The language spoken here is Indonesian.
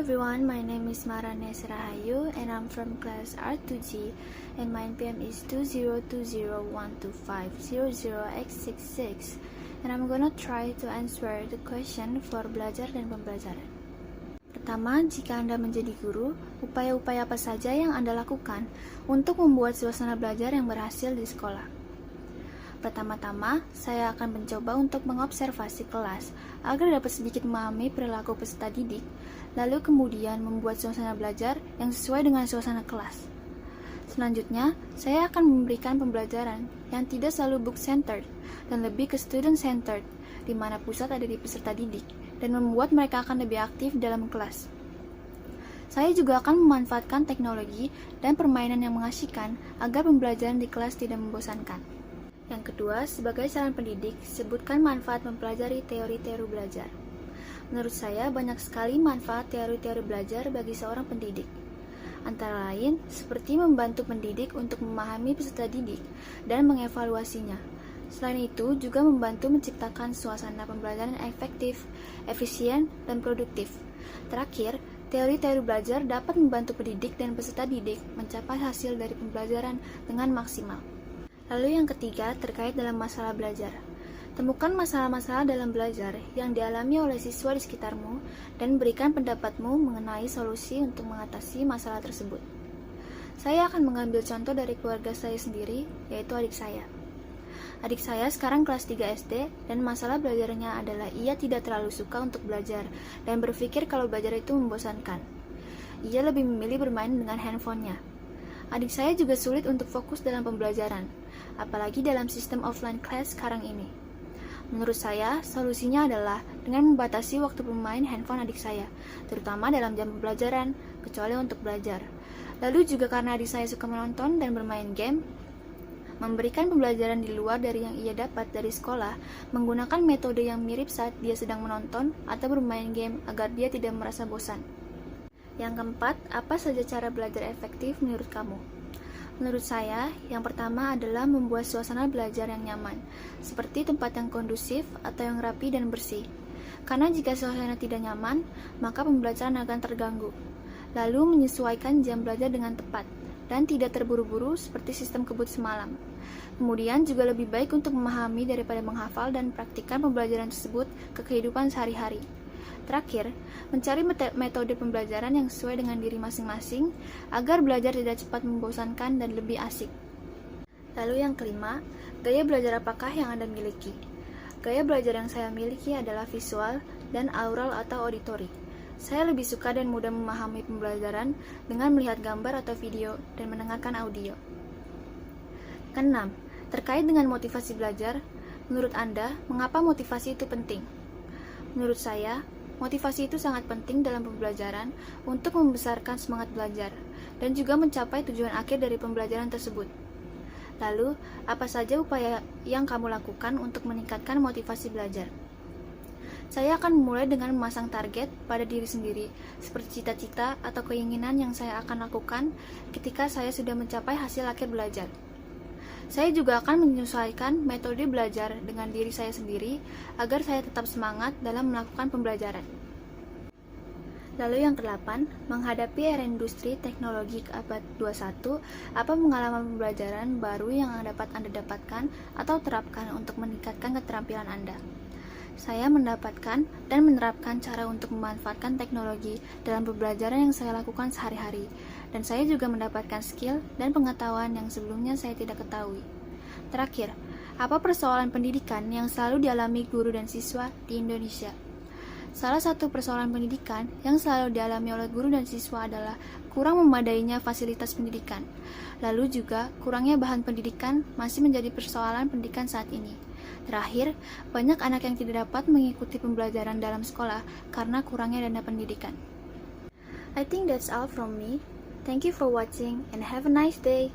everyone, my name is Maranes Rahayu and I'm from class R2G and my NPM is 202012500x66 and I'm gonna try to answer the question for belajar dan pembelajaran. Pertama, jika Anda menjadi guru, upaya-upaya apa saja yang Anda lakukan untuk membuat suasana belajar yang berhasil di sekolah? Pertama-tama, saya akan mencoba untuk mengobservasi kelas agar dapat sedikit memahami perilaku peserta didik, lalu kemudian membuat suasana belajar yang sesuai dengan suasana kelas. Selanjutnya, saya akan memberikan pembelajaran yang tidak selalu book-centered dan lebih ke student-centered, di mana pusat ada di peserta didik, dan membuat mereka akan lebih aktif dalam kelas. Saya juga akan memanfaatkan teknologi dan permainan yang mengasyikkan agar pembelajaran di kelas tidak membosankan. Yang kedua, sebagai calon pendidik, sebutkan manfaat mempelajari teori-teori belajar. Menurut saya, banyak sekali manfaat teori-teori belajar bagi seorang pendidik. Antara lain, seperti membantu pendidik untuk memahami peserta didik dan mengevaluasinya. Selain itu, juga membantu menciptakan suasana pembelajaran yang efektif, efisien, dan produktif. Terakhir, teori-teori belajar dapat membantu pendidik dan peserta didik mencapai hasil dari pembelajaran dengan maksimal. Lalu yang ketiga, terkait dalam masalah belajar. Temukan masalah-masalah dalam belajar yang dialami oleh siswa di sekitarmu dan berikan pendapatmu mengenai solusi untuk mengatasi masalah tersebut. Saya akan mengambil contoh dari keluarga saya sendiri, yaitu adik saya. Adik saya sekarang kelas 3 SD dan masalah belajarnya adalah ia tidak terlalu suka untuk belajar dan berpikir kalau belajar itu membosankan. Ia lebih memilih bermain dengan handphonenya. Adik saya juga sulit untuk fokus dalam pembelajaran, apalagi dalam sistem offline class sekarang ini. Menurut saya, solusinya adalah dengan membatasi waktu bermain handphone adik saya, terutama dalam jam pembelajaran, kecuali untuk belajar. Lalu juga karena adik saya suka menonton dan bermain game, memberikan pembelajaran di luar dari yang ia dapat dari sekolah, menggunakan metode yang mirip saat dia sedang menonton atau bermain game agar dia tidak merasa bosan. Yang keempat, apa saja cara belajar efektif menurut kamu? Menurut saya, yang pertama adalah membuat suasana belajar yang nyaman, seperti tempat yang kondusif atau yang rapi dan bersih. Karena jika suasana tidak nyaman, maka pembelajaran akan terganggu. Lalu menyesuaikan jam belajar dengan tepat, dan tidak terburu-buru seperti sistem kebut semalam. Kemudian juga lebih baik untuk memahami daripada menghafal dan praktikkan pembelajaran tersebut ke kehidupan sehari-hari. Terakhir, mencari metode pembelajaran yang sesuai dengan diri masing-masing agar belajar tidak cepat membosankan dan lebih asik. Lalu yang kelima, gaya belajar apakah yang Anda miliki? Gaya belajar yang saya miliki adalah visual dan aural atau auditory. Saya lebih suka dan mudah memahami pembelajaran dengan melihat gambar atau video dan mendengarkan audio. Keenam, terkait dengan motivasi belajar, menurut Anda, mengapa motivasi itu penting? Menurut saya, motivasi itu sangat penting dalam pembelajaran untuk membesarkan semangat belajar dan juga mencapai tujuan akhir dari pembelajaran tersebut. Lalu, apa saja upaya yang kamu lakukan untuk meningkatkan motivasi belajar? Saya akan memulai dengan memasang target pada diri sendiri, seperti cita-cita atau keinginan yang saya akan lakukan ketika saya sudah mencapai hasil akhir belajar. Saya juga akan menyesuaikan metode belajar dengan diri saya sendiri agar saya tetap semangat dalam melakukan pembelajaran. Lalu yang ke-8, menghadapi era industri teknologi ke abad 21, apa pengalaman pembelajaran baru yang dapat Anda dapatkan atau terapkan untuk meningkatkan keterampilan Anda? Saya mendapatkan dan menerapkan cara untuk memanfaatkan teknologi dalam pembelajaran yang saya lakukan sehari-hari, dan saya juga mendapatkan skill dan pengetahuan yang sebelumnya saya tidak ketahui. Terakhir, apa persoalan pendidikan yang selalu dialami guru dan siswa di Indonesia? Salah satu persoalan pendidikan yang selalu dialami oleh guru dan siswa adalah kurang memadainya fasilitas pendidikan. Lalu juga kurangnya bahan pendidikan masih menjadi persoalan pendidikan saat ini. Terakhir, banyak anak yang tidak dapat mengikuti pembelajaran dalam sekolah karena kurangnya dana pendidikan. I think that's all from me. Thank you for watching and have a nice day.